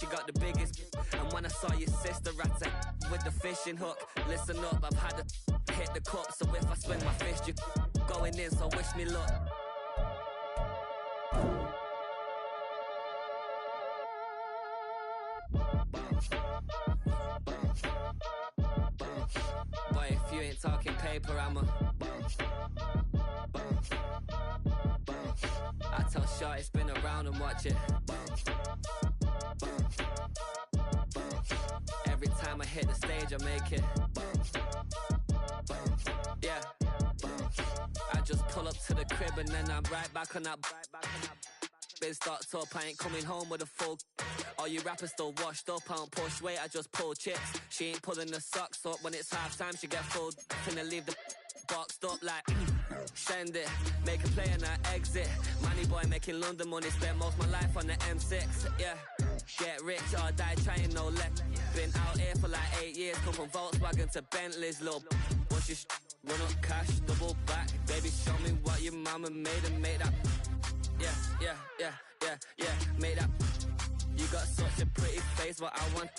She got the biggest. And when I saw your sister at it with the fishing hook, listen up, I've had to hit the cup. So if I swing my fist, you going in, so wish me luck. Boy, if you ain't talking paper, I'm a I tell Shorty spin around and watch it. Every time I hit the stage, I make it. Yeah. I just pull up to the crib and then I'm right back on that. Been starts up, I ain't coming home with a full. All you rappers still washed up, I don't push weight, I just pull chips. She ain't pulling the socks up when it's half time, she get full. Finna leave the boxed up like send it, make a play and I exit. Money boy making London money, spend most my life on the M6. Yeah, get rich or die trying, no let. Been out here for like 8 years, come from Volkswagen to Bentley's, little. What's your run up cash, double back. Baby, show me what your mama made and make that. Yeah, make that. You got such a pretty face, what I want.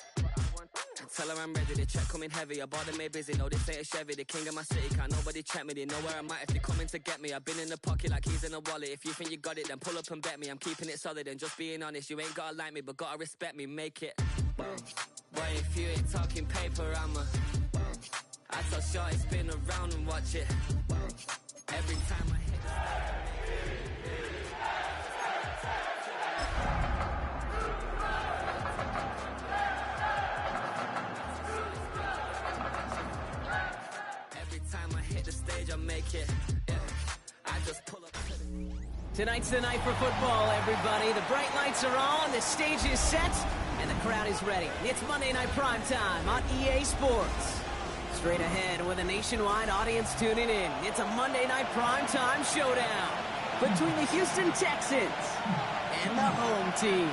Tell her I'm ready, the check coming heavy. I bought them made busy, no this ain't a Chevy. The king of my city, can't nobody check me. They know where I'm at if they coming to get me. I've been in the pocket like keys in a wallet. If you think you got it, then pull up and bet me. I'm keeping it solid and just being honest. You ain't gotta like me, but gotta respect me, make it. Boy, if you ain't talking paper, I'm a I tell Shorty spin around and watch it. Every time I hit the stage, I make it. Yeah, I just pull up. Tonight's the night for football, everybody. The bright lights are on, the stage is set, and the crowd is ready. It's Monday Night Prime Time on EA Sports. Straight ahead with a nationwide audience tuning in. It's a Monday Night Prime Time showdown between the Houston Texans and the home team.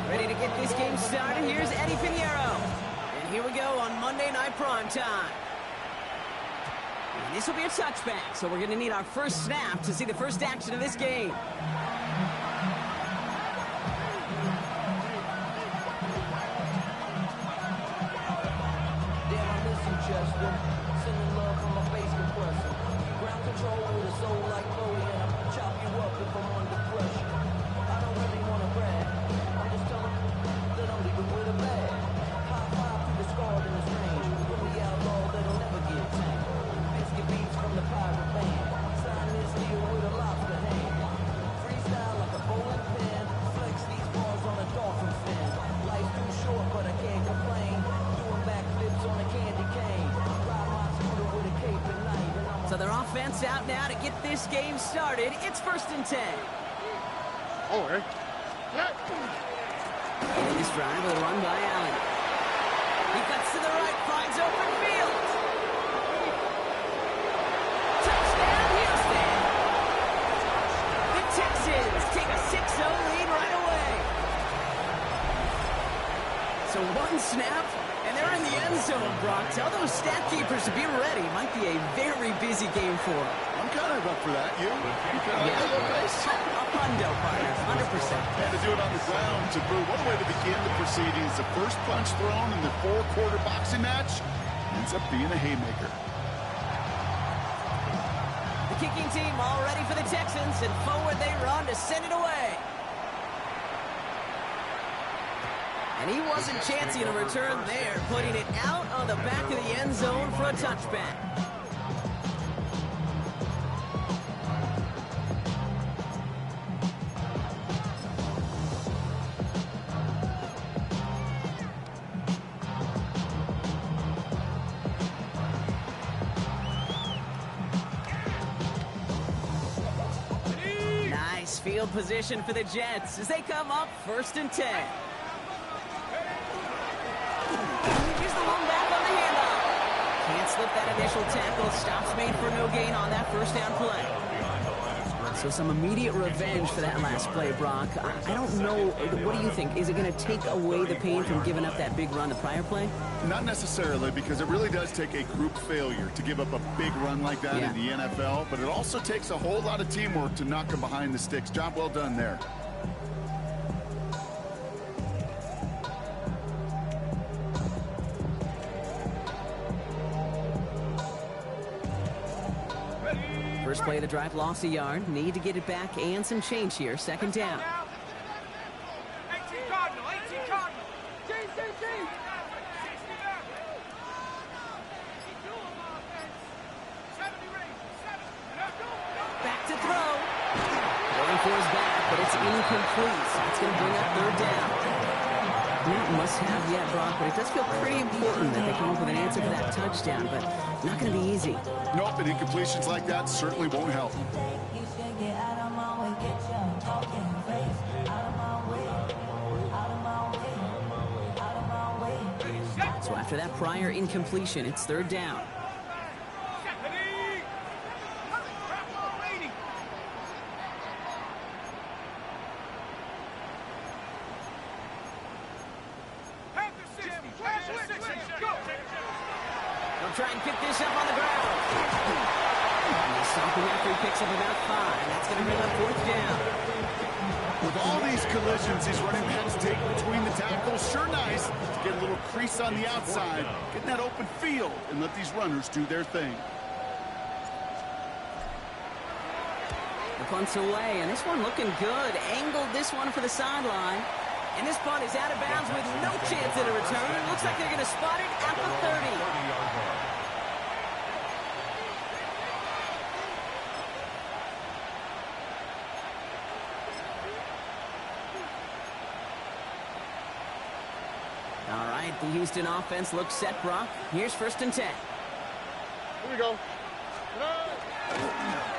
Ready to get this game started, here's Eddie Pinheiro. And here we go on Monday Night Prime Time. And this will be a touchback, so we're going to need our first snap to see the first action of this game. Damn, I miss you, Chester. Sending love from my face compressor. Ground control with a soul like Chloe, and I'll chop you up if I'm under pressure. I don't really want to brag. I'm just telling that I'm leaving with a bag. High five to the scarred in this range. When we outlaw, that'll never get tamed. Biscuit beats from the pirate band. Sign this deal with a lobster hand. Freestyle like a bowling pin. Flex these bars on a dolphin fin. Life's too short, but I can't complain. Doing backflips on a candy cane. Ride my scooter with a cape at night. So their offense out now to get this game started. It's 1st and 10. Oh, hey. In this drive with a run by Allen. He cuts to the right, finds open field. Touchdown, Houston! The Texans take a 6-0 lead right away. So one snap, and they're in the end zone, Brock. Tell those stat keepers to be ready. Might be a very busy game for them. I'm kind of up for that. You kind of like that little place? A hundo, partner, 100%. And to do it on the ground, to boot. What a way to begin the proceedings. The first punch thrown in the 4-quarter boxing match ends up being a haymaker. The kicking team all ready for the Texans, and forward they run to send it away. And he wasn't chancing a return there, putting it out on the back of the end zone for a touchback. Nice field position for the Jets as they come up 1st and 10. Can't slip that initial tackle. Stops made for no gain on that first down play. So some immediate revenge for that last play, Brock. I don't know. What do you think? Is it going to take away the pain from giving up that big run the prior play? Not necessarily, because it really does take a group failure to give up a big run like that in the NFL, but it also takes a whole lot of teamwork to knock him behind the sticks. Job well done there. First play of the drive, lost a yard. Need to get it back and some change here. Second down. 18 Cardinal, 18 Cardinal. GCG. Back to throw. Going for his back, but it's incomplete. So it's going to bring up third down. Not must have yet, Brock, but it does feel pretty important that they come up with an answer for that touchdown, but not going to be easy. Nope, and incompletions like that certainly won't help. So after that prior incompletion, it's third down. They'll try and pick this up on the ground. And he's stopping after he picks up about 5. That's going to bring up fourth down. With all these collisions, these running backs take between the tackles. Sure nice to get a little crease on the outside, get in that open field, and let these runners do their thing. The punt's away, and this one looking good. Angled this one for the sideline. And this punt is out of bounds with no chance at a return. Looks like they're going to spot it at the 30. All right, the Houston offense looks set, Brock. Here's first and 10. Here we go.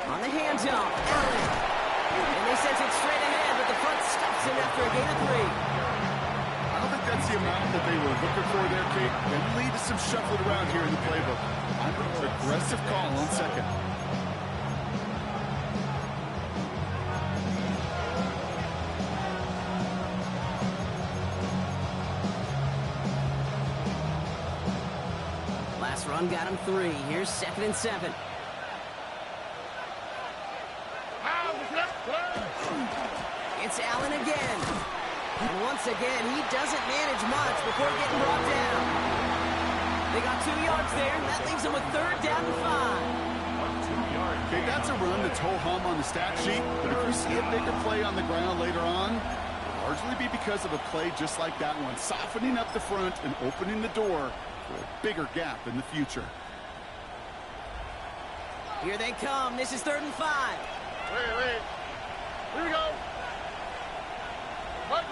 On the handoff, Allen. And they sent it straight ahead, but the front stops him after a gain of 3. I don't think that's the amount that they were looking for there, Kate. They lead to some shuffling around here in the playbook. I think it's an aggressive call on second. Last run got him 3. Here's second and 7. It's Allen again. And once again, he doesn't manage much before getting brought down. They got 2 yards there. That leaves them with third down and 5. Okay, that's a run that's ho-hum on the stat sheet, but if we see a bigger play on the ground later on, it'll largely be because of a play just like that one, softening up the front and opening the door for a bigger gap in the future. Here they come. This is third and 5. Wait. Here we go. 11.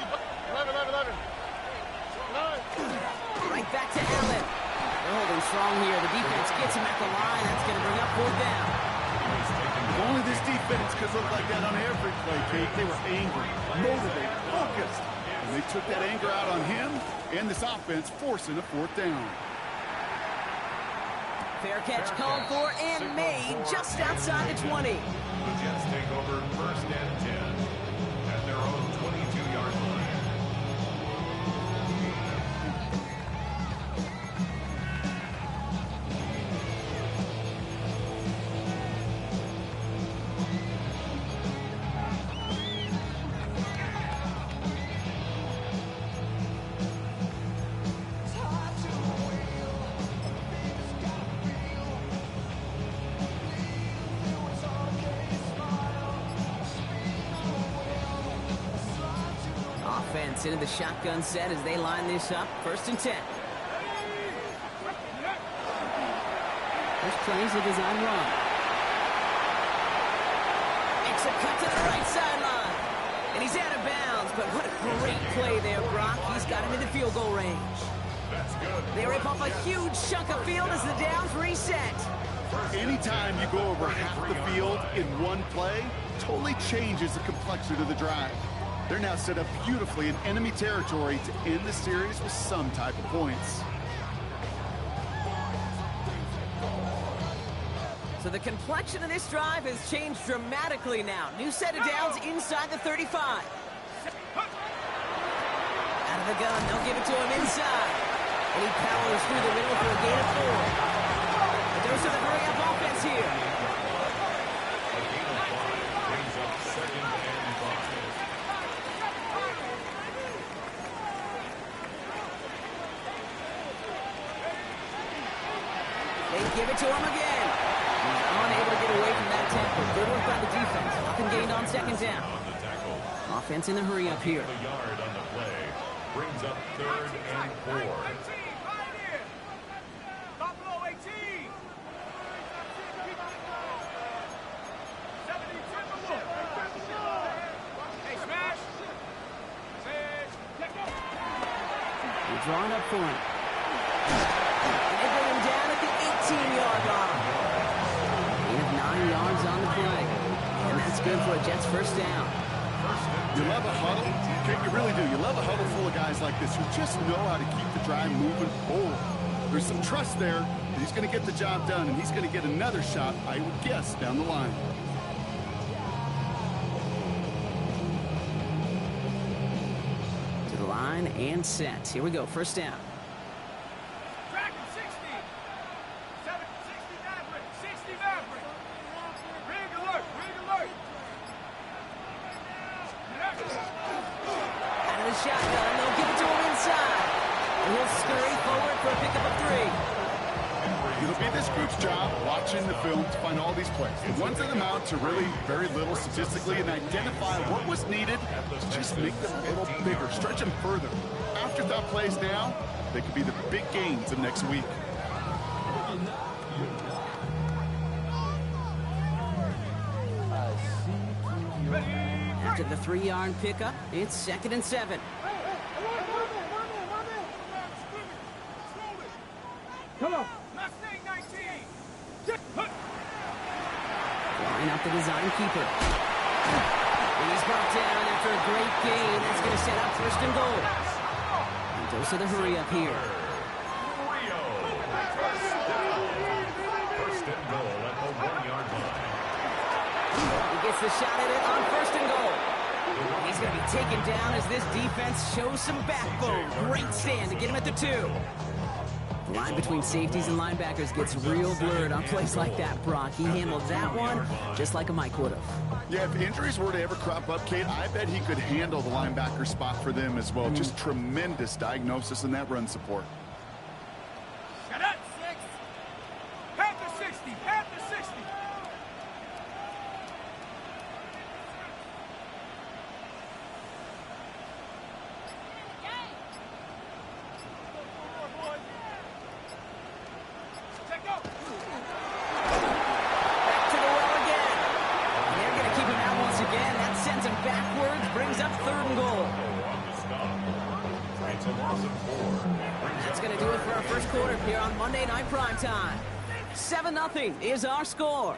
Right back to Allen. They're holding strong here. The defense gets him at the line. That's going to bring up fourth down. If only this defense could look like that on every play, Kate. They were angry, motivated, focused. And they took that anger out on him and this offense, forcing a fourth down. Fair catch called for and made just outside the 20. The Jets take over first and 10 at their own 22-yard line. Offense into the shotgun set as they line this up. First and 10. First plays a design run. Makes a cut to the right sideline. And he's out of bounds, but what a great play there, Brock. He's got him in the field goal range. That's good. They rip off a huge chunk of field as the downs reset. Anytime you go over half the field in one play, totally changes the complexion of the drive. They're now set up beautifully in enemy territory to end the series with some type of points. So the complexion of this drive has changed dramatically now. New set of downs inside the 35. Out of the gun, they'll give it to him inside. And he powers through the middle for a gain of 4. A dose of the hurry-up offense here. A gain of 5 brings up 2nd and 5. They give it to him again. He's unable to get away from that tackle. Good work by the defense. Nothing gained on 2nd down. On the tackle. Offense in the hurry-up here. A yard on the play brings up 3rd and 4. 18, right here. Top below 18. 70, hey, smash. Says, take off. They're drawing up for him. And they bring him down at the 18-yard line. Gain of 9 yards on the play. And that's good for a Jets first down. You love a huddle. You really do. You love a huddle full of guys like this who just know how to keep the drive moving forward. There's some trust there that he's going to get the job done, and he's going to get another shot, I would guess, down the line. To the line and set. Here we go. First down. Dragon 60. 60 Maverick. 60 Maverick. Rig alert. Rig alert. Out of the shotgun. They'll give it to him inside. And he'll scurry forward for a pickup of 3. It'll be this group's job watching the film to find all these plays. The ones that amount to really very little statistically and identify what was needed to just make them a little bigger, stretch them further. Afterthought plays now, they could be the big gains of next week. After the 3-yard pickup, it's 2nd and 7. Come on. Mustang 19. Line up the design keeper. And he's brought down after a great gain. That's going to set up 1st and goal. And dose of the hurry up here. Rio. First down. 1st and goal at the 1-yard line. He gets the shot at it on 1st and goal. He's going to be taken down as this defense shows some backbone. Great stand to get him at the 2. The line between safeties and linebackers gets real blurred on plays like that, Brock. He handled that one just like a Mike would have. Yeah, if injuries were to ever crop up, Kate, I bet he could handle the linebacker spot for them as well. Just tremendous diagnosis in that run support. Cadet 6. Panther 60. Panther 60. Take off. Back to the well again. And they're going to keep him out once again. That sends him backwards, brings up 3rd and goal. On the stop. It's a loss of 4. That's going to do it for our first quarter here on Monday Night Primetime. 7-0 is our score.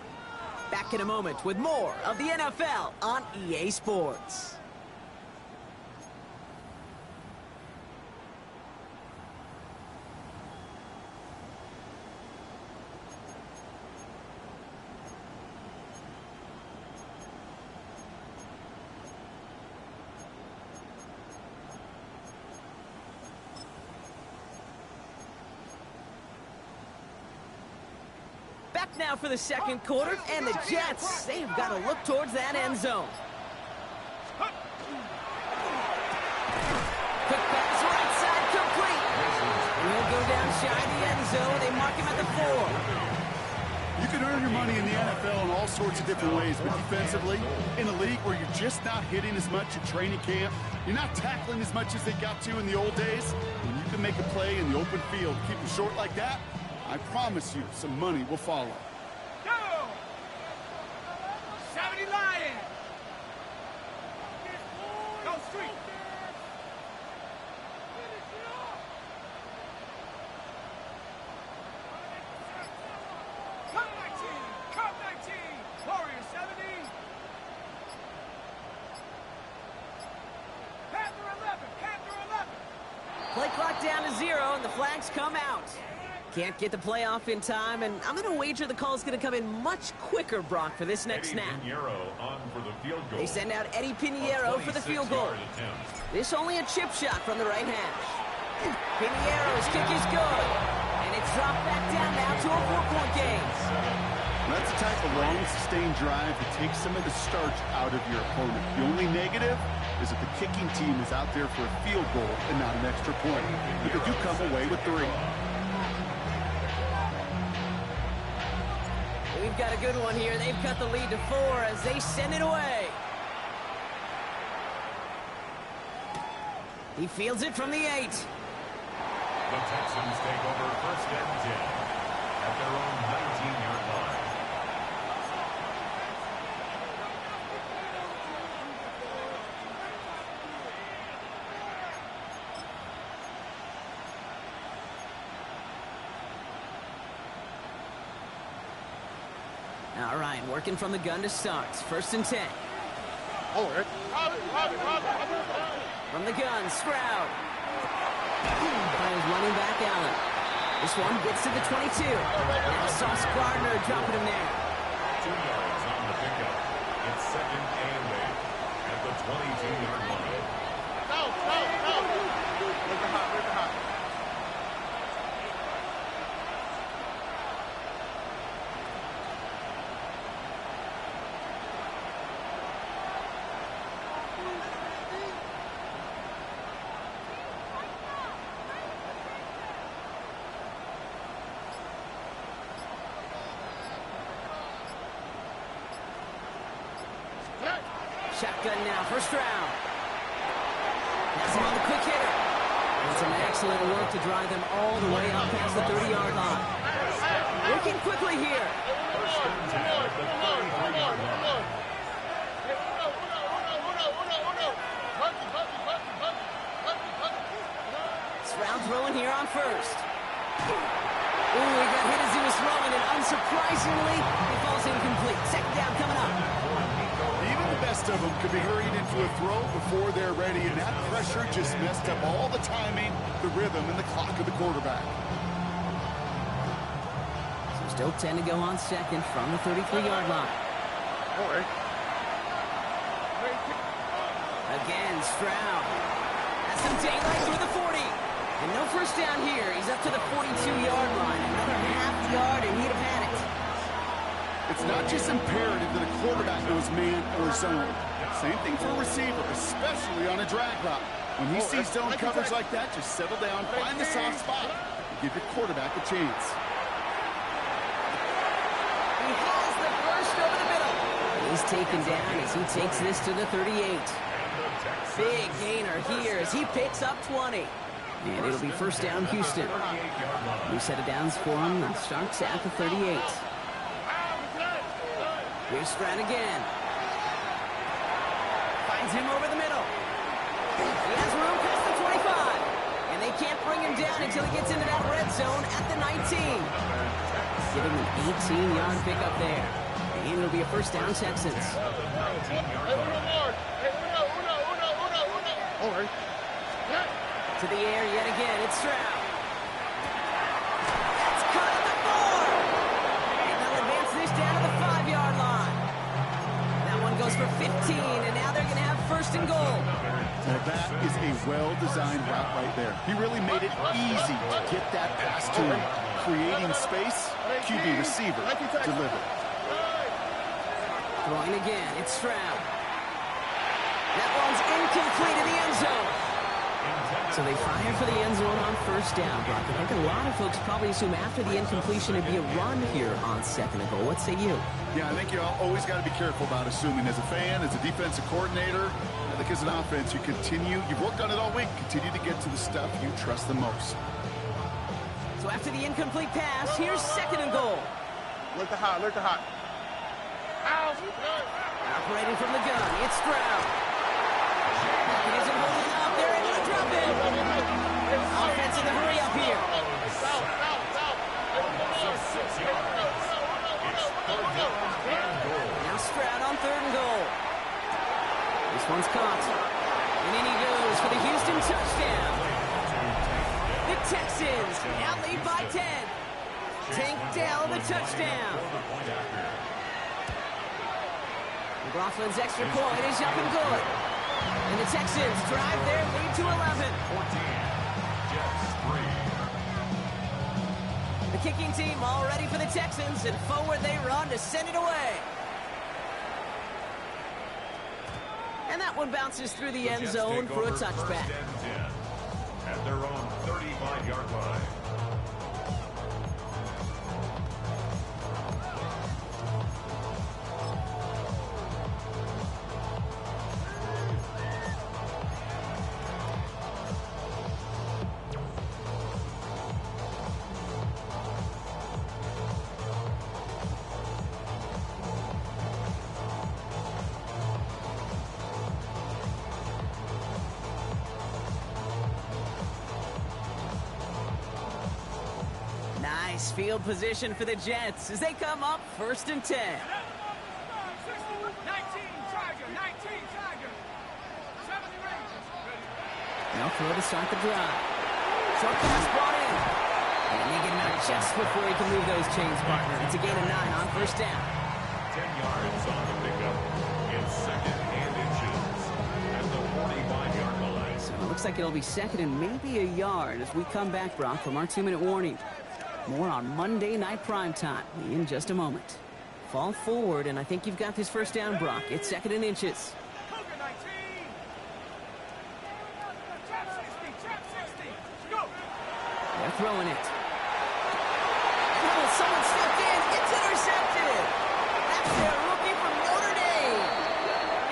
Back in a moment with more of the NFL on EA Sports. Back now for the second quarter, and the Jets, they've got to look towards that end zone. Quick pass, right side, complete. And he'll go down shy of the end zone. They mark him at the 4. You can earn your money in the NFL in all sorts of different ways, but defensively, in a league where you're just not hitting as much at training camp, you're not tackling as much as they got to in the old days, and you can make a play in the open field, keep them short like that, I promise you some money will follow. Go! 70 Lion! Go street! Come 19! Come 19! Warrior 70! Panther 11! Panther 11! Play clock down to 0, and the flags come out. Can't get the play off in time, and I'm going to wager the call is going to come in much quicker, Brock, for this next snap. On for the field goal. They send out Eddie Pinheiro for the field goal. This only a chip shot from the right hash. Pinheiro's kick is good, and it's dropped back down now to a 4-point game. That's the type of long, sustained drive that takes some of the starch out of your opponent. The only negative is that the kicking team is out there for a field goal and not an extra point. But they do come away with 3. We've got a good one here. They've cut the lead to 4 as they send it away. He fields it from the 8. The Texans take over 1st and 10 at their own 19-yard line. All right, working from the gun to start. 1st and 10. From the gun, Stroud. Finds running back Allen. This one gets to the 22. Now Sauce Gardner dropping him there. 2 yards on the pickup. It's 2nd and 8 at the 22-yard line. Shotgun now, 1st round. That's him on the quick hitter. And some excellent work to drive them all the way up past the 30-yard line. Working quickly here. 1st and 10 at the 33-yard line. Stroud throwing here on 1st. Ooh, he got hit as he was throwing, and unsurprisingly, he falls incomplete. 2nd down coming up. Even the best of them could be hurried into a throw before they're ready, and that pressure just messed up all the timing, the rhythm, and the clock of the quarterback. So still 10 to go on 2nd from the 33-yard line. Again, Stroud has some daylight through the 40. And no 1st down here. He's up to the 42-yard line. Another half yard, and he'd have had it. It's not just imperative that a quarterback knows man or zone. Same thing for a receiver, especially on a drag route. When he sees zone coverage like that, just settle down, find the soft spot, and give your quarterback a chance. He has the burst over the middle. He's taken down as he takes this to the 38. Big gainer here as he picks up 20. And it'll be 1st down, Houston. New set of downs for him. That starts at the 38. Here's Stroud again. Finds him over the middle. He has room past the 25. And they can't bring him down until he gets into that red zone at the 19. Giving him an 18-yard pickup there. And it'll be a 1st down, Texans. To the air yet again, it's Stroud. That's caught at the 4. And they'll advance this down to the 5-yard line. That one goes for 15, and now they're going to have 1st and goal. Now that is a well-designed route right there. He really made it easy to get that pass to him. Creating space, QB receiver delivered. Throwing again, it's Stroud. That one's incomplete in the end zone. So they fire for the end zone on 1st down, Brock. I think a lot of folks probably assume after the incompletion it'd be a run here on 2nd and goal. What say you? Yeah, I think you always got to be careful about assuming. As a fan, as a defensive coordinator, I think as an offense, you've worked on it all week, continue to get to the stuff you trust the most. So after the incomplete pass, here's 2nd and goal. Look the hot. Operating from the gun, it's Stroud. He isn't holding up. They're able to drop it. Offense in the hurry up here. Now Stroud on 3rd and goal. This one's caught. And in he goes for the Houston touchdown. The Texans now lead by 10. Tank down the touchdown. McLaughlin's extra point is up and good. And the Texans drive their lead to 11. 14, Jets 3. The kicking team all ready for the Texans, and forward they run to send it away. And that one bounces through the end zone for a touchback. At their own 35-yard line. Nice field position for the Jets as they come up 1st and 10. 19 Tiger, 19 Tiger. 70 Rangers. Now throw to start the drive. Short pass brought in. And they get him out just before he can move those chains, partner. It's a gain of 9 on 1st down. 10 yards on the pickup in 2nd and inches at the 45-yard line. So it looks like it'll be 2nd and maybe a yard as we come back, Brock, from our 2-minute warning. More on Monday Night Primetime in just a moment. Fall forward, and I think you've got this 1st down, Brock. It's 2nd and inches. Cougar 19. Trap 60, trap 60. Go. They're throwing it. Oh, someone stepped in. It's intercepted. That's their rookie from Notre Dame.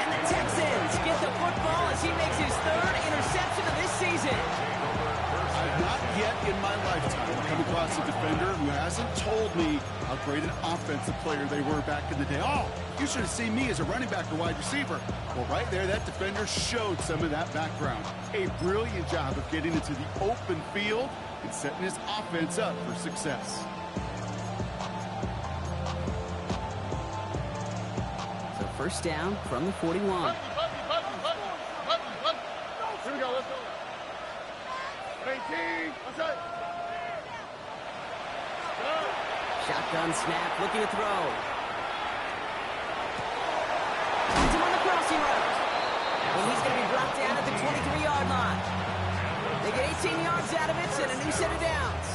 And the Texans get the football as he makes his 3rd interception of this season. Not yet in my lifetime come across a defender who hasn't told me how great an offensive player they were back in the day. Oh, you should have seen me as a running back or wide receiver. Well, right there, that defender showed some of that background. A brilliant job of getting into the open field and setting his offense up for success. So 1st down from the 41. Here we go, let's go. 18. What's that? Shotgun snap, looking to throw. Finds him on the crossing route. And he's going to be brought down at the 23-yard line. They get 18 yards out of it and a new set of downs.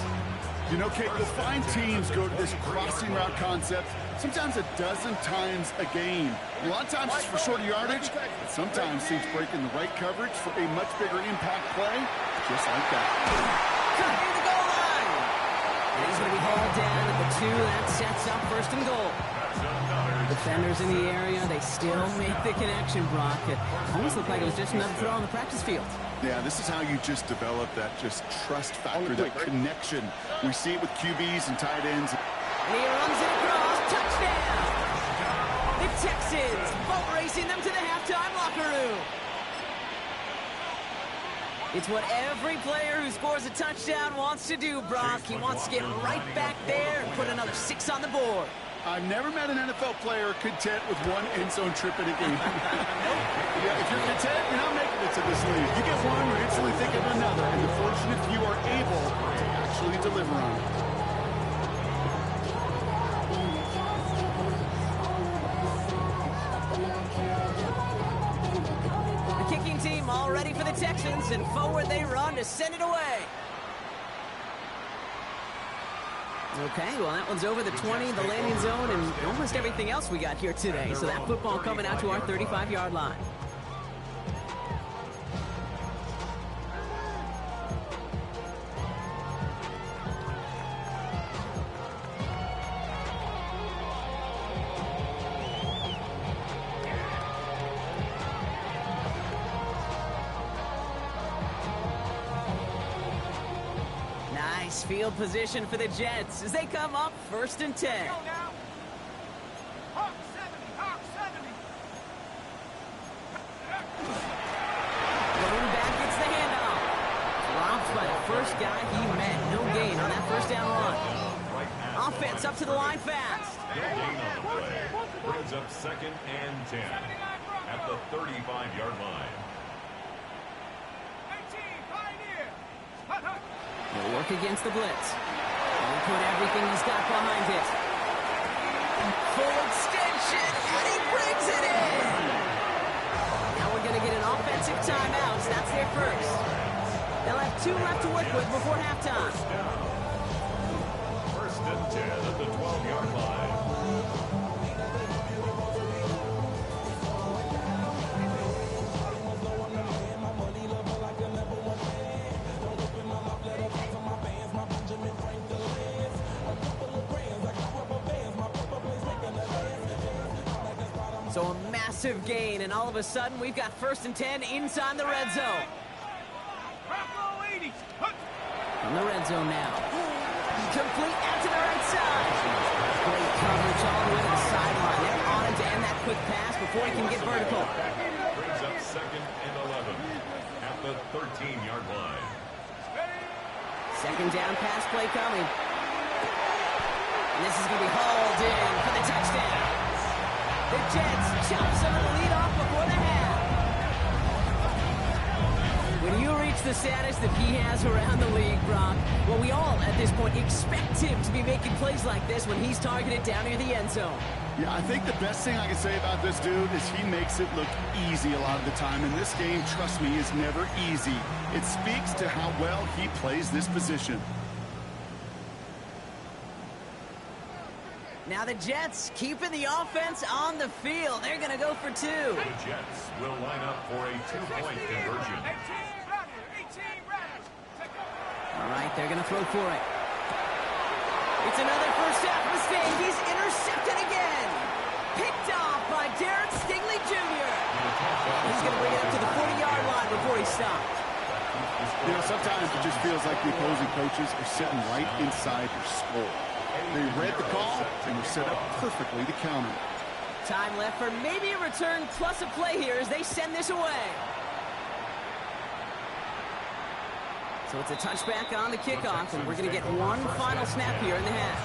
You know, Kate, you'll find teams go to this crossing route concept sometimes a dozen times a game. A lot of times it's for shorter yardage, but sometimes teams break in the right coverage for a much bigger impact play, just like that. Cut near the goal line. And he's going to be hauled down at the 2. That sets up 1st and goal. Defenders in the area, they still make the connection, Brock. It almost looked like it was just another throw on the practice field. Yeah, this is how you just develop that just trust factor, that connection. We see it with QBs and tight ends. And he runs it across. Touchdown! The Texans boat racing them to the halftime locker room. It's what every player who scores a touchdown wants to do, Brock. He wants to get right back there and put another 6 on the board. I've never met an NFL player content with one end zone trip in a game. Yeah, if you're content, you're not making it to this league. You get one, you're instantly thinking of another, and the fortunate few are able to actually deliver on it. The kicking team all ready for the Texans, and forward they run to send it away. Okay, well, that one's over the 20, the landing zone, and almost everything else we got here today. So that football coming out to our 35-yard line. Nice field position for the Jets as they come up 1st and 10. Go now. Hawk 70, Hawk 70. Going back, it's the handoff. Dropped by the first guy he met. No gain on that 1st down run. Offense up to the line fast. No gain on the play. Brings up 2nd and 10 at the 35-yard line. 18, Pioneer. Hut, hut. They'll work against the blitz. And he put everything he's got behind it. Full extension, and he brings it in! Now we're going to get an offensive timeout. That's their first. They'll have 2 left to work with before halftime. First and 10 at the 12-yard line. So a massive gain, and all of a sudden we've got first and 10 inside the red zone. From the red zone now. Complete out to the right side. Great coverage all the way to the sideline. They're on him to end that quick pass before he can get vertical. Brings up second and 11 at the 13-yard line. Second down pass play coming. And this is going to be hauled in for the touchdown. The Jets chop some of the lead off before the half. When you reach the status that he has around the league, Brock, well, we all, at this point, expect him to be making plays like this when he's targeted down near the end zone. Yeah, I think the best thing I can say about this dude is he makes it look easy a lot of the time. And this game, trust me, is never easy. It speaks to how well he plays this position. Now the Jets keeping the offense on the field. They're going to go for 2. The Jets will line up for a 2-point conversion. All right, they're going to throw for it. It's another first half mistake. He's intercepted again. Picked off by Derek Stingley Jr. He's going to bring it up to the 40-yard line before he stopped. You know, sometimes it just feels like the opposing coaches are sitting right inside your skull. They read the call and were set up perfectly to counter. Time left for maybe a return plus a play here as they send this away. So it's a touchback on the kickoff, and we're going to get one final snap here in the half.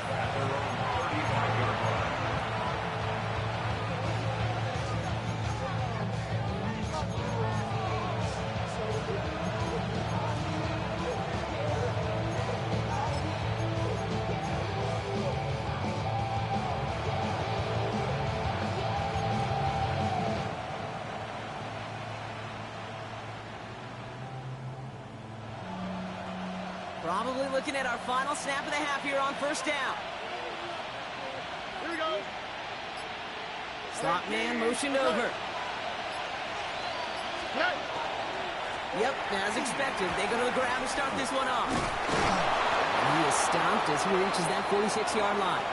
Probably looking at our final snap of the half here on first down. Here we go. Slot man motioned over. Yep, as expected, they go to the ground to start this one off. And he is stopped as he reaches that 46-yard line.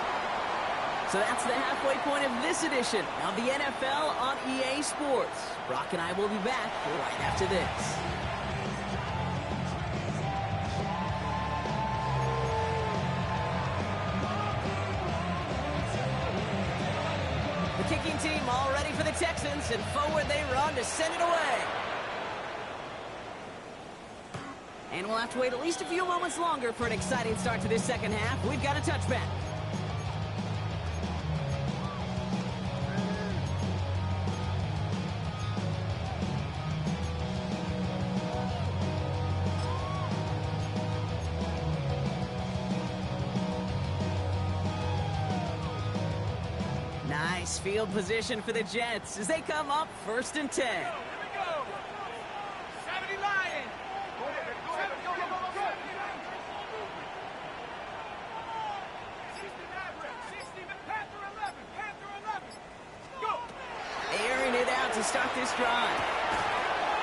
So that's the halfway point of this edition of the NFL on EA Sports. Brock and I will be back right after this. The kicking team all ready for the Texans, and forward they run to send it away. And we'll have to wait at least a few moments longer for an exciting start to this second half. We've got a touchback. Nice field position for the Jets as they come up first and 10. Here we go. 70 Lions. Go ahead. 60 Maverick. 60 Panther 11. Panther 11. Go. Airing it out to start this drive.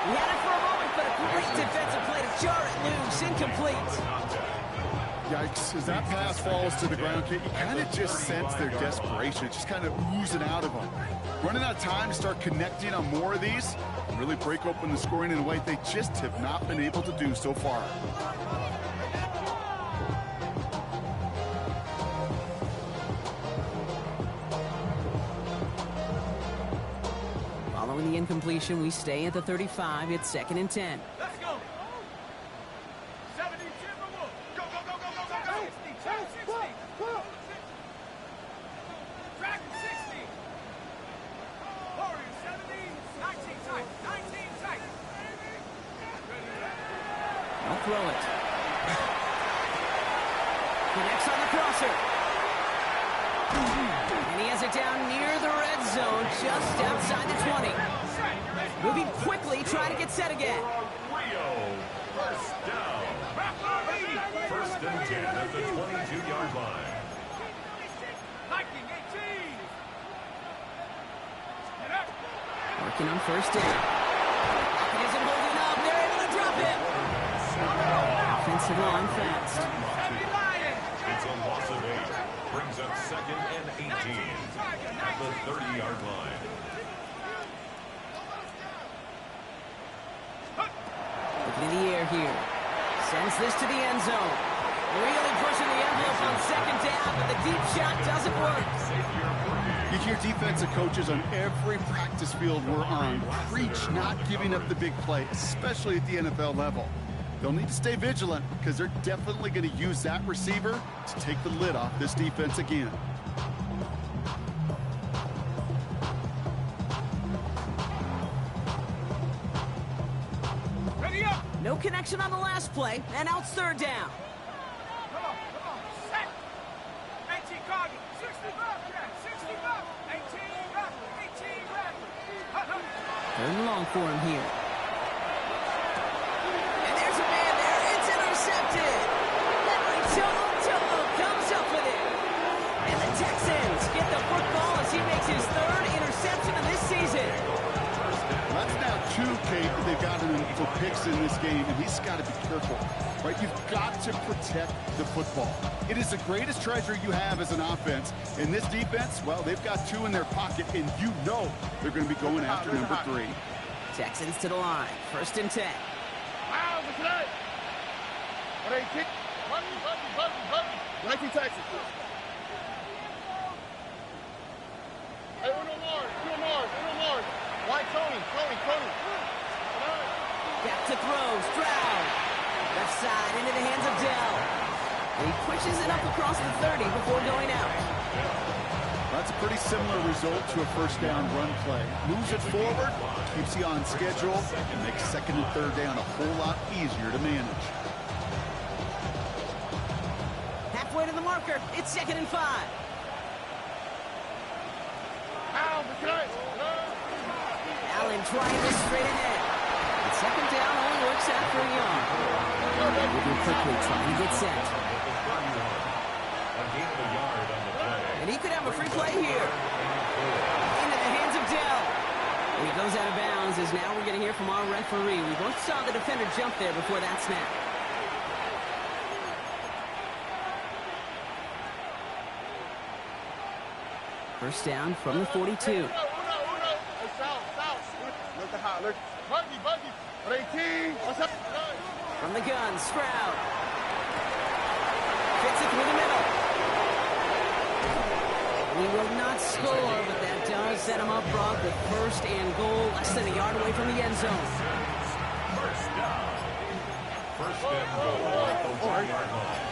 He had it for a moment, but a great defensive play to jar it loose. Incomplete. Yikes, as that pass falls to the ground, you kind of just sense their desperation. It's just kind of oozing out of them. Running out of time to start connecting on more of these, and really break open the scoring in a way they just have not been able to do so far. Following the incompletion, we stay at the 35. It's second and 10. Let's go. 70 Timberwolves. Go. 60. Dragon 60. Warriors 70. 19 tight. 19 tight. I'll throw it. Connects Looks on the crosser. And he has it down near the red zone, just outside the 20. Moving quickly, trying to get set again. Rio, first down. First and 10 at the 22-yard line. Working on first down. It isn't holding up. They're able to drop him. Offensive line fast. It's a loss of 8. Brings up second and 18 at the 30-yard line. Looking in the air here. Sends this to the end zone. Really pushing the envelope on second down, but the deep shot doesn't work. You hear defensive coaches on every practice field we're on preach not giving up the big play, especially at the NFL level. They'll need to stay vigilant because they're definitely going to use that receiver to take the lid off this defense again. Ready up. No connection on the last play, and now it's third down. Come on. Set. 18 Cargill. 65. 65. 18 back. 18 back. Third and long for him here. And there's a man there. It's intercepted. Henry To'o comes up with it. And the Texans get the football as he makes his third interception of this season. That's now 2, Kate, that they've gotten him for picks in this game, and he's got to be careful, right? You've got to protect the football. It is the greatest treasure you have as an offense. And this defense, well, they've got 2 in their pocket, and you know they're going to be going after number 3. Texans to the line. First and 10. Wow, look at that. What are you kick? Nike Texas. Hey, Uno Mars. Why Tony? Back to throw. Stroud. Left side into the hands of Dell. And he pushes it up across the 30 before going out. That's a pretty similar result to a first down run play. Moves it forward, keeps you on schedule, and makes second and third down a whole lot easier to manage. Halfway to the marker. It's second and 5. Allen trying this straight ahead. And second down only works out for a yard. Moving quickly, trying to get set. And he could have a free play here. Into the hands of Dell. And he goes out of bounds as now we're going to hear from our referee. We both saw the defender jump there before that snap. First down from the 42. Buggy. 18. What's up? From the gun, Stroud. Fits it through the middle. He will not score, but that does set him up broad with first and goal, less than a yard away from the end zone. First down. First and goal at the 1-yard line.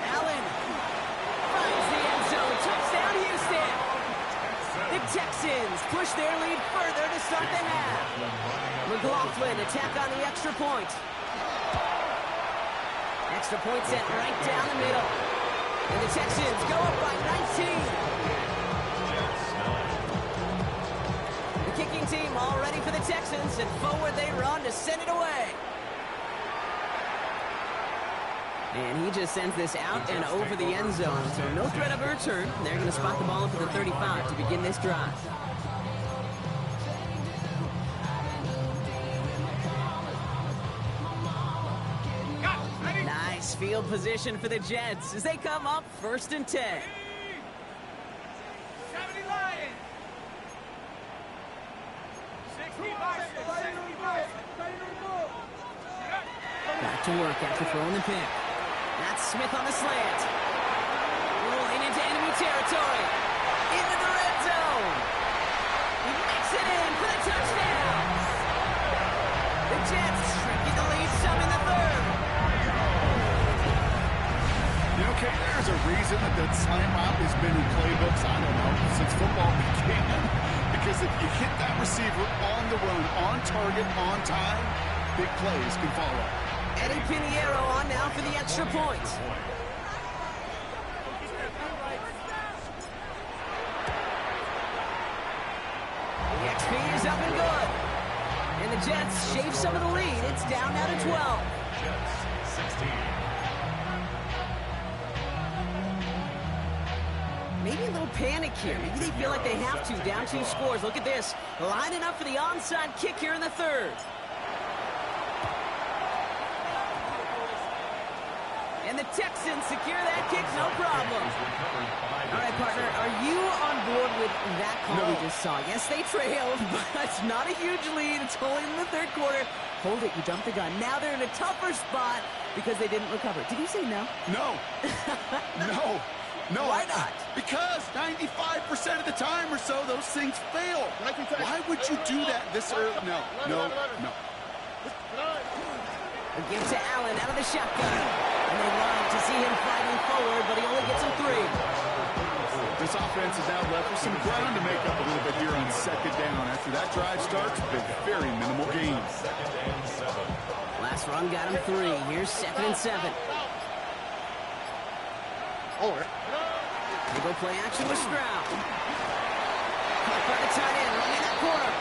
Allen finds the end zone. Touchdown, Houston. The Texans push their lead further to start the half. McLaughlin attack on the extra point. Extra point sent right down the middle. And the Texans go up by 19. The kicking team all ready for the Texans, and forward they run to send it away. And he just sends this out and over the end zone, so no threat of a return. They're going to spot the ball up at the 35 to begin this drive. Nice field position for the Jets as they come up first and 10. 70 Lions. 60 Lions. Back to work after throwing the pick. That's Smith on the slant. Rolling into enemy territory. Into the red zone. He makes it in for the touchdown. The Jets shrinking the lead some in the third. You know, Kate, there's a reason that timeout has been in playbooks, I don't know, since football began. Because if you hit that receiver on the run, on target, on time, big plays can follow. Eddie Pinheiro on now for the extra point. The XP is up and good. And the Jets shave some of the lead. It's down now to 12. Jets 16. Maybe a little panic here. Maybe they feel like they have to. Down 2 scores. Look at this. Lining up for the onside kick here in the third. And the Texans secure that kick, no problem. All right, partner, are you on board with that call we just saw? Yes, they trailed, but it's not a huge lead. It's only in the third quarter. Hold it, you jumped the gun. Now they're in a tougher spot because they didn't recover. Did you say no? No. No. No. Why not? Because 95% of the time or so, those things fail. Why would you do that this early? No. A give to Allen out of the shotgun. And they line to see him fighting forward, but he only gets him 3. This offense is now left with some ground to make up a little bit here on second down. After that drive starts, with very minimal gains. Last run got him 3. Here's 2nd and 7. They go play action with Stroud. Caught by the tight end, running that corner.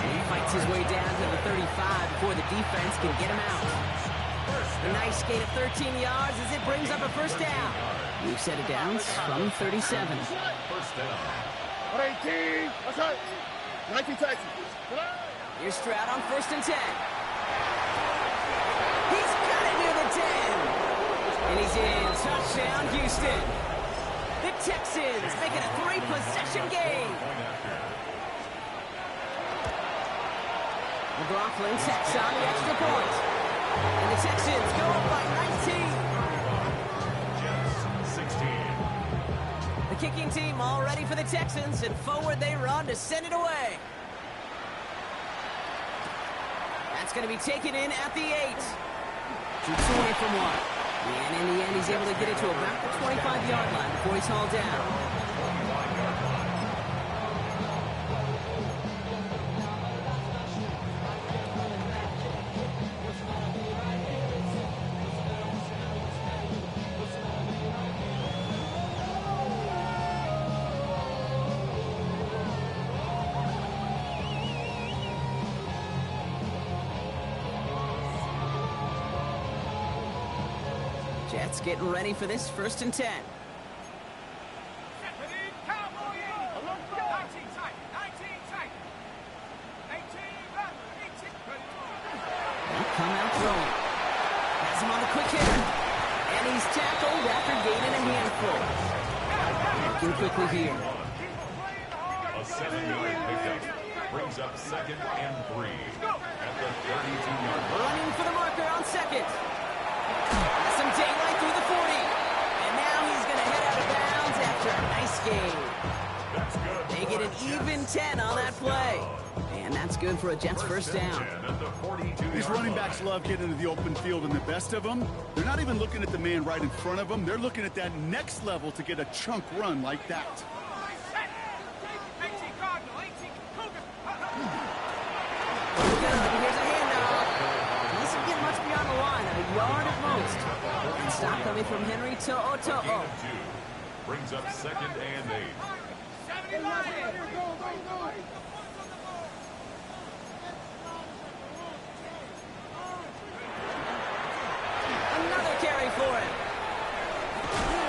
And he fights his way down to the 35 before the defense can get him out. A nice gain of 13 yards as it brings up a first down. New set of downs from 37. First down. 18. That's right. 19 Texans. Here's Stroud on 1st and 10. He's got it near the 10. And he's in. Touchdown, Houston. The Texans make it a 3-possession game. McLaughlin tacks on the extra point. And the Texans go up by 19. Jets 16. The kicking team all ready for the Texans, and forward they run to send it away. That's going to be taken in at the 8. Shoots away from 1. And in the end, he's able to get it to about the 25-yard line before he's hauled down. Jets getting ready for this 1st and 10. Come out throwing. Has him on the quick hitter. And he's tackled after gaining a handful. Looking quickly here. A 7-yard pickup brings up 2nd and 3 at the 32-yard line. Running for the marker on 2nd. Has some daylight through the 40. And now he's going to head out of bounds after a nice game. That's good. They get an even 10 on that play. And that's good for a Jets first down. These running backs love getting into the open field, and the best of them, they're not even looking at the man right in front of them. They're looking at that next level to get a chunk run like that. Here's a handoff. Doesn't get much beyond the line, a yard at most. And stop coming from Henry to O'To'o. Brings up 2nd and 8. Another carry for him.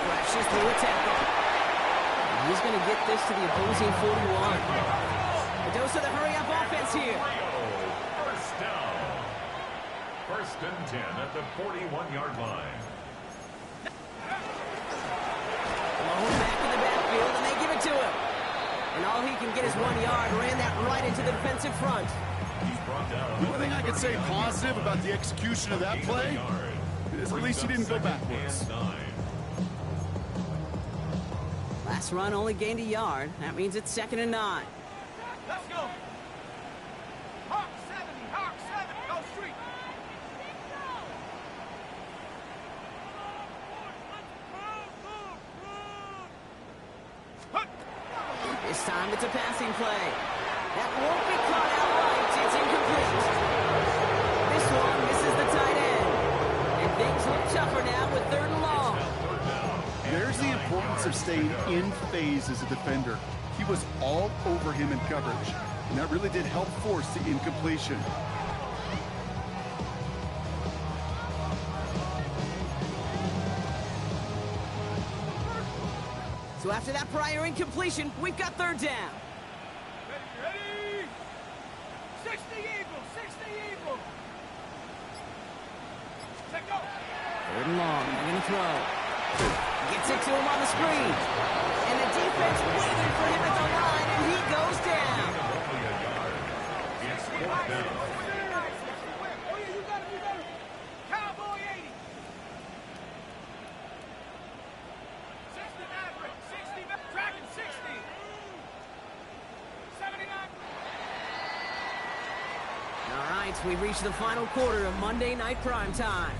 Crashes through a tackle. And he's going to get this to the opposing 41. A dose of the hurry-up offense here. First down. 1st and 10 at the 41-yard line. Alone back in the backfield, and they give it to him. And all he can get is 1 yard. Ran that right into the defensive front. He's brought down. The only thing I can say positive about the execution of that play is at least he didn't go backwards. Last run only gained a yard. That means it's 2nd and 9. Let's go. Hawk 70, Hawk 70, go street. This time it's a passing play. That won't be caught outright. It's incomplete. This one misses the tight end. Things look tougher now with 3rd and long. There's the importance of staying in phase as a defender. He was all over him in coverage, and that really did help force the incompletion. So after that prior incompletion, we've got 3rd down. Ready? 60 Eagles, 60 Eagles. Take go. 3rd and long, they're going to throw. Gets it to him on the screen. And the defense waiting for him at the line, and he goes down. Roughly a yard. It's 4th down. Oh, yeah, you got it. Cowboy 80. 60 Maverick, 60 Dragon 60. 79. All right, we've reached the final quarter of Monday Night Primetime.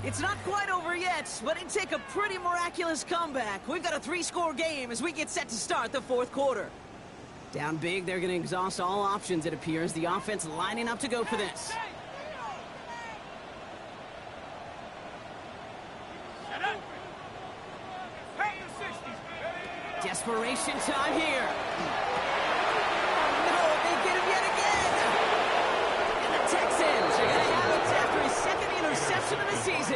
It's not quite over yet, but it'd take a pretty miraculous comeback. We've got a 3-score game as we get set to start the 4th quarter. Down big, they're going to exhaust all options, it appears. The offense lining up to go for this. Desperation time here. No, they get him yet again. And the Texans are going to have it after his 2nd interception of the season.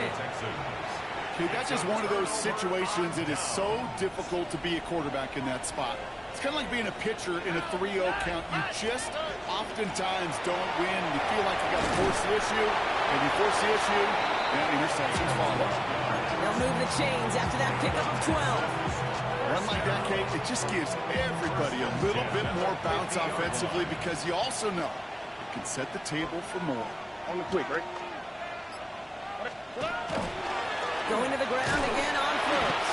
Okay, that's just one of those situations that is so difficult to be a quarterback in that spot. It's kind of like being a pitcher in a 3-0 count. You just oftentimes don't win. You feel like you got to force the issue, and you force the issue, and interceptions follow. They'll move the chains after that pickup of 12. Run like that, Kate, it just gives everybody a little bit more bounce offensively because you also know it can set the table for more. On the quick, right? Going to the ground again on 1st.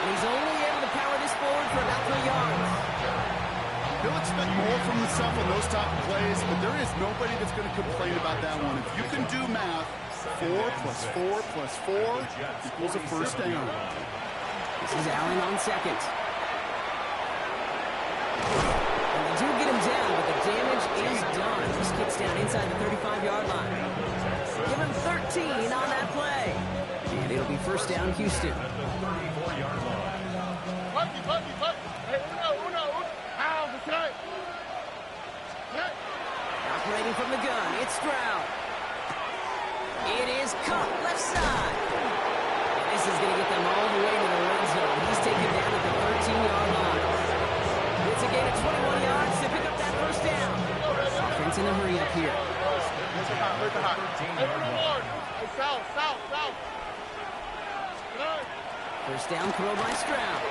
And he's only able to power this forward for about 3 yards. He'll expect more from himself on those type of plays, but there is nobody that's going to complain about that one. If you can do math, 4 plus 4 plus 4 equals a 1st down. This is Allen on 2nd. And they do get him down, but the damage is done. He skips down inside the 35-yard line. Give him 13 on that play. And it'll be 1st down, Houston. 34-yard line. Operating from the gun, it's Stroud. It is caught left side. And this is going to get them all the way to the red zone. He's taken down at the 13-yard line. It's a gain of 21 yards to pick up that 1st down. Offense in a hurry up here. 13-yard line. South. 1st down throw by Stroud.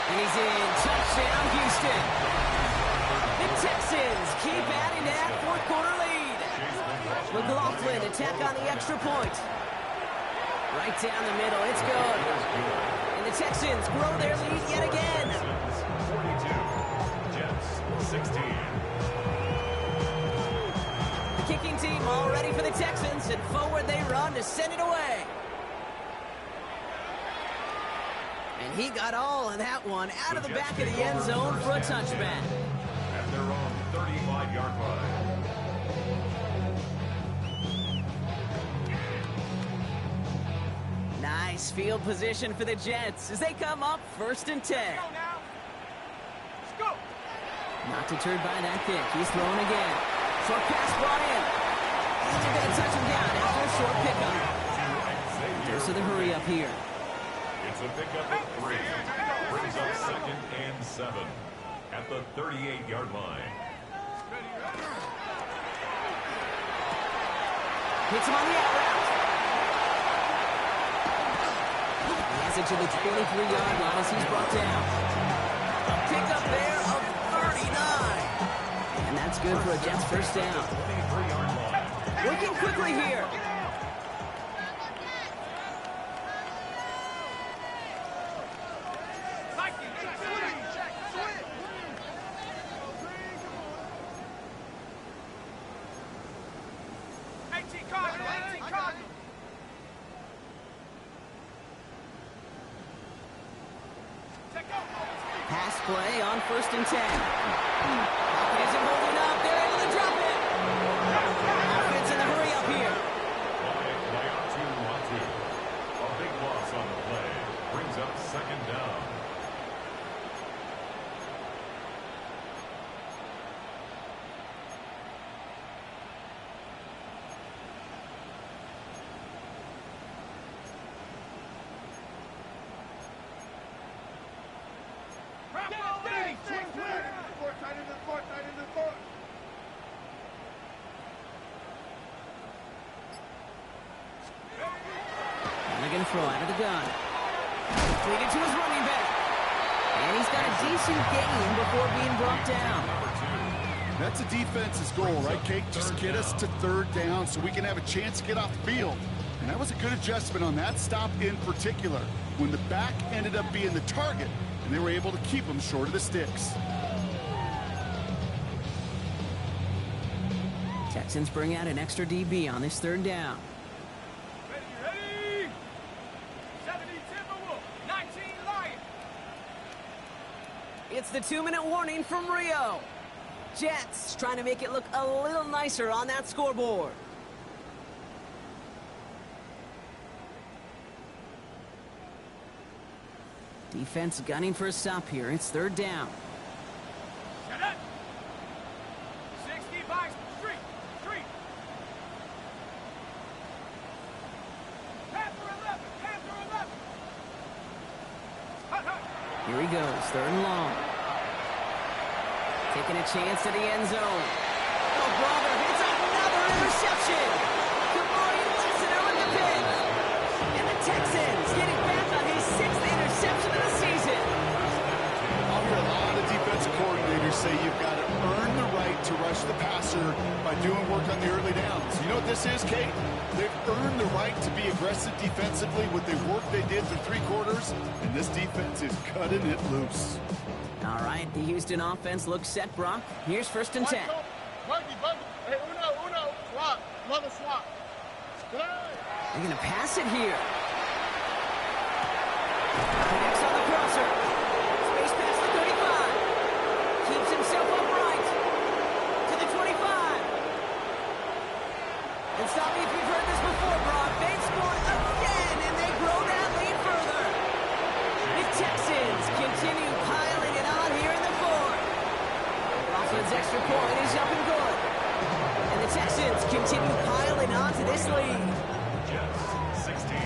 And he's in. Touchdown, Houston. The Texans keep adding to that 4th quarter lead. McLaughlin attack on the extra point. Right down the middle. It's good. And the Texans grow their lead yet again. 42. Jets 16. The kicking team all ready for the Texans, and forward they run to send it away. And he got all of that one out of the back of the end zone for a touchback. At their own 35-yard line. Nice field position for the Jets as they come up 1st and 10. Let's go. Not deterred by that kick. He's throwing again. Short pass brought in. And they're going to touch him down after a short pickup. Dose of the hurry up here. It's a pickup of 3. Brings up 2nd and 7 at the 38-yard line. Hits him on the out route. He has it to the 23-yard line as he's brought down. A pickup there of 39. And that's good for a Jets 1st down. 23-yard line. Working quickly here. Pass play on 1st and 10. Falcon isn't holding up. They're able to drop it. Offense in the hurry up here. Tight into the court, tight into the court. And they're going to throw out of the gun. Completed to his running back. And he's got a decent gain before being brought down. That's a defense's goal, right, Kate? Just get us to third down so we can have a chance to get off the field. And that was a good adjustment on that stop in particular, when the back ended up being the target, and they were able to keep him short of the sticks. Texans bring out an extra DB on this third down. Ready? 70 Timberwolf, 19 Lion. It's the 2-minute warning from Rio. Jets trying to make it look a little nicer on that scoreboard. Defense gunning for a stop here. It's third down. Shut up. 65 street. Panther 11. Here he goes, third and long. Taking a chance to the end zone. Oh, brother, it's another interception. Kamari Lassiter with the pick. And the Texans getting back on his 6th interception of the season. I'll hear a lot of defensive coordinators say you've got to earn the right to rush the passer by doing work on the early downs. You know what this is, Kate? They've earned the right to be aggressive defensively with the work they did through 3 quarters, and this defense is cutting it loose. All right, the Houston offense looks set, Brock. Here's first and 10. Buggy. Hey, uno. Swap. Another swap. They're going to pass it here. Connects on the crosser. Space past the 35. Keeps himself upright. To the 25. And stop me if you've heard this before, Brock. They've scored again, and they grow that lead further. The Texans continue piling it on here in the fourth. Rossman's extra point is up and good. And the Texans continue piling on to this lead. Jets 16.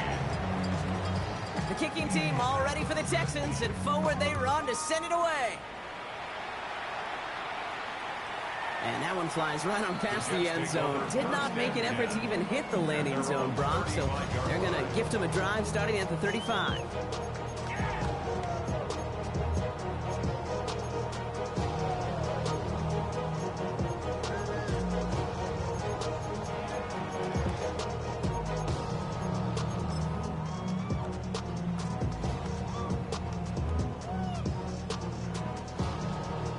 The kicking team all ready for the Texans, and forward they run to send it away. And that one flies right on past the end zone. Did not make an effort to even hit the landing zone, Brock, so they're going to gift him a drive starting at the 35.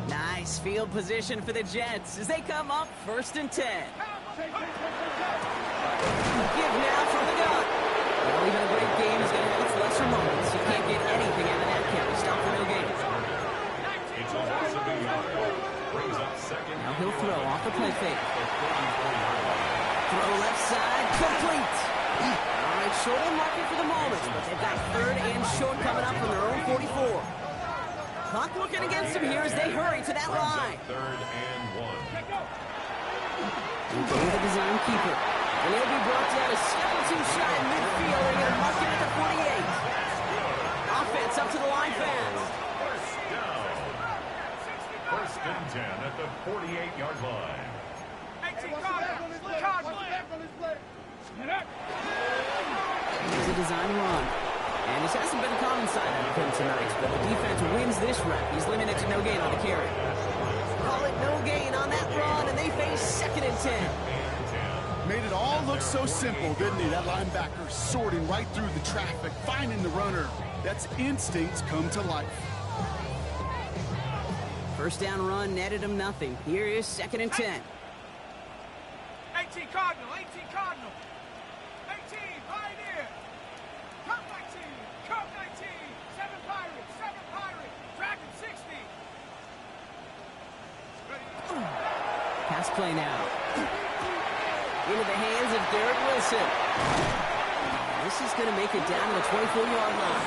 Nice field position for the Jets as they come up first and 10. Give now from the gun. Well, even a great game is going to have its lesser moments. You can't get anything out of that carry. Stop for no gain. It's a loss of a yard. Brings up second. Now he'll throw off the play fake. Throw left side, complete. All right, short on market for the moment, but they've got third and short coming up from their own 44. Clock looking against them here as they hurry to that line. Third and 1. And go to the design keeper. And he'll be brought down a step or two shy in midfield. They're going to mark it at the 48. Offense up to the line fast. First down. First and 10 at the 48-yard line. Here's a design run. And this hasn't been a common sight of him tonight, but the defense wins this rep. He's limited to no gain on the carry. Call it no gain on that run, and they face second and 10. Made it all look so simple, didn't he? That linebacker sorting right through the traffic, finding the runner. That's instincts come to life. First down run netted him nothing. Here is second and 10. 18 Cardinal. 18, Pioneer. Cup 19, 7 Pirate, Dragon 60. Pass play now. Into the hands of Garrett Wilson. This is going to make it down to the 24-yard line.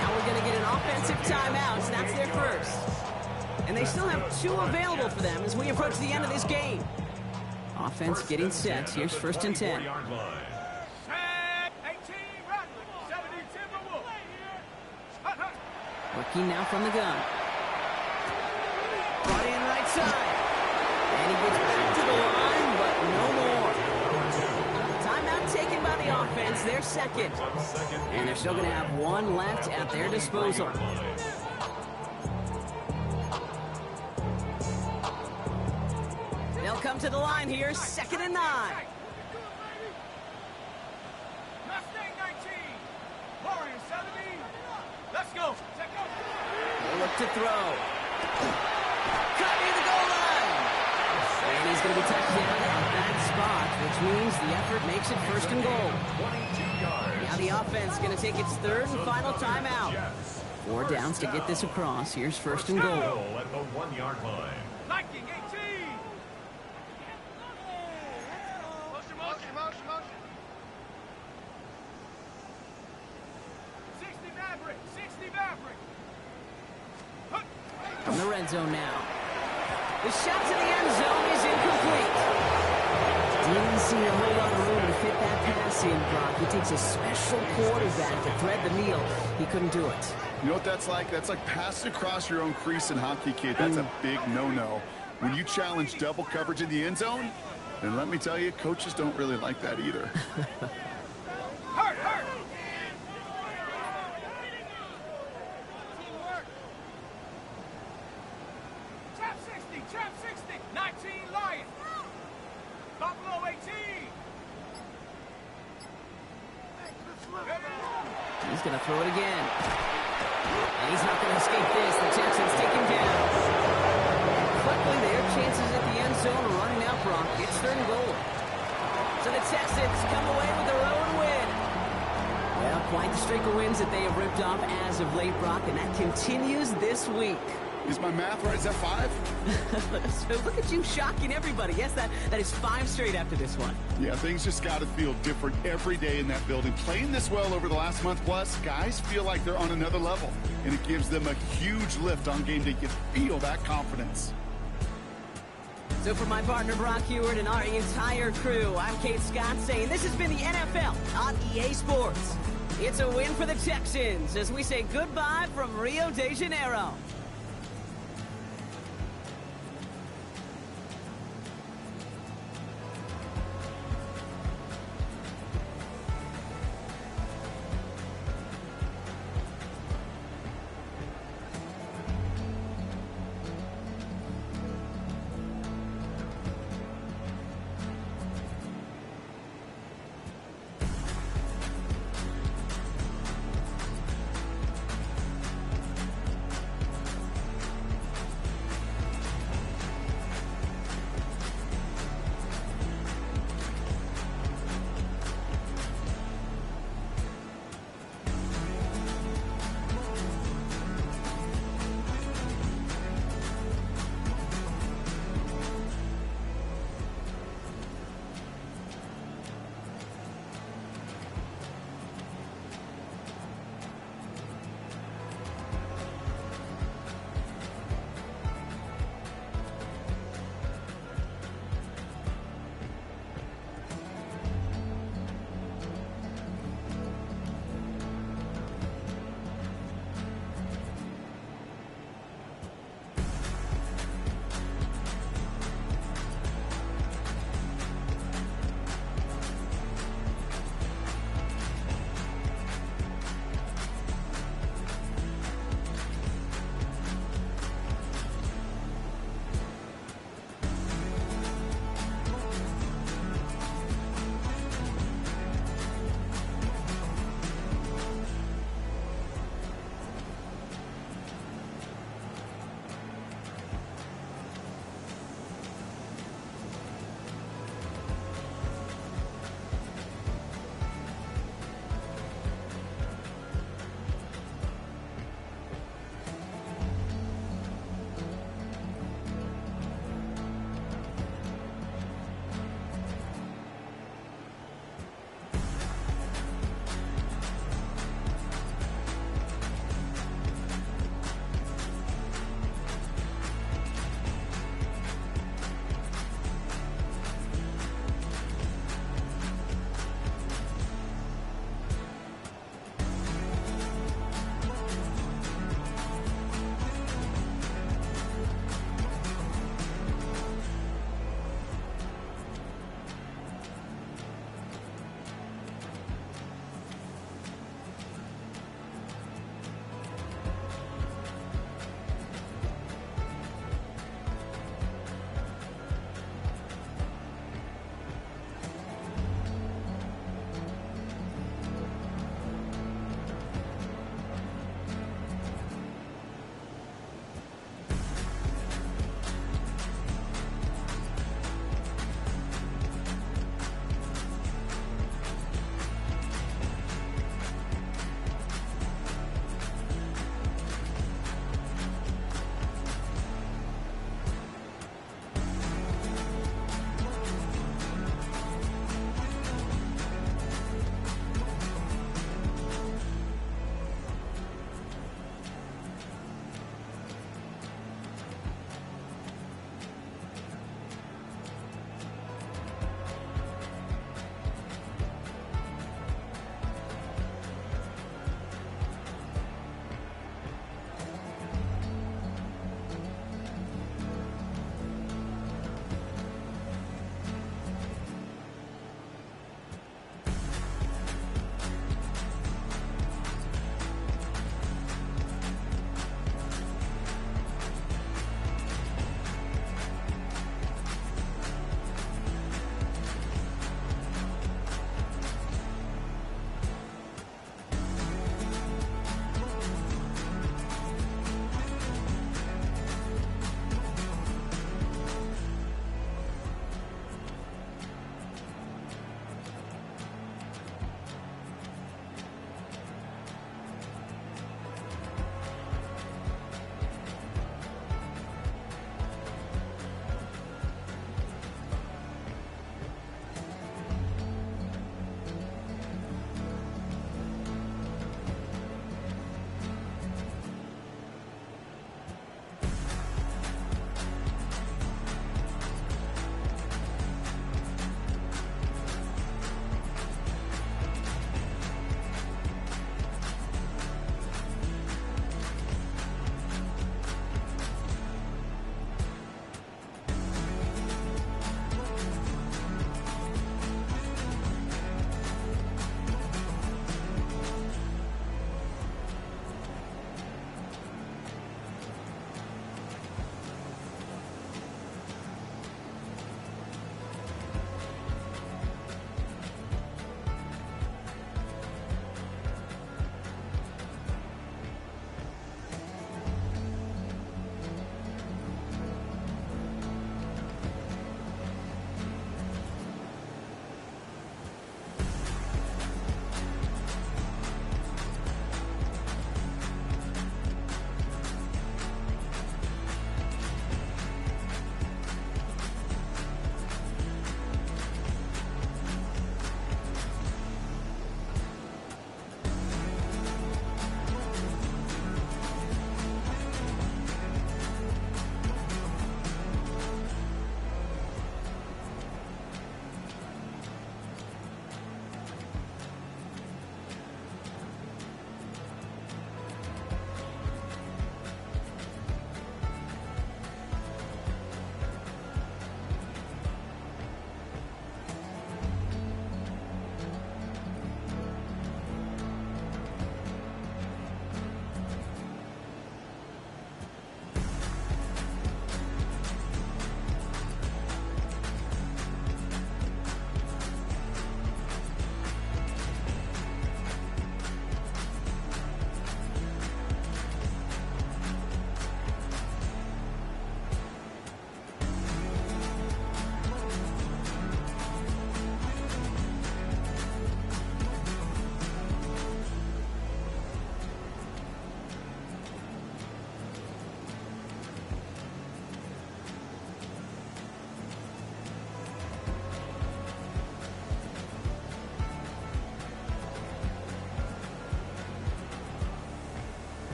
Now we're going to get an offensive timeout. So that's their first. And they still have 2 available for them as we approach the end of this game. Offense getting set. Here's first and 10. 18 Radley, 70 Timberwolf. Working now from the gun. Brought in right side. And he gets back to the line, but no more. Timeout taken by the offense, their second. And they're still going to have one left at their disposal. They'll come to the line here, 2nd and 9. Let's go. They'll look to throw. Cut near the goal line. And he's going to be touched down at that spot, which means the effort makes it 1st and goal. Now the offense going to take its 3rd and final timeout. 4 downs to get this across. Here's 1st and goal. At the 1-yard line. Liking 18. Motion. 60 Maverick. From the red zone now. The shot to the end zone is incomplete. Didn't see a whole lot of room to fit that pass in, Brock. It takes a special quarterback to thread the needle. He couldn't do it. You know what that's like? That's like passing across your own crease in hockey, kid. That's a big no-no. When you challenge double coverage in the end zone, then let me tell you, coaches don't really like that either. Hurt. Trap 60. 19 Lions. Buffalo 18. He's going to throw it again. And he's not going to escape this. The Texans take him down. Quickly, their chances at the end zone are running out, Brock. It's 3rd and goal. So the Texans come away with their own win. Well, quite the streak of wins that they have ripped off as of late, Brock, and that continues this week. Is my math right? Is that 5? So look at you shocking everybody. Yes, that is 5 straight after this one. Yeah, things just got to feel different every day in that building. Playing this well over the last month plus, guys feel like they're on another level. And it gives them a huge lift on game day. You can feel that confidence. So for my partner, Brock Heward, and our entire crew, I'm Kate Scott saying this has been the NFL on EA Sports. It's a win for the Texans as we say goodbye from Rio de Janeiro.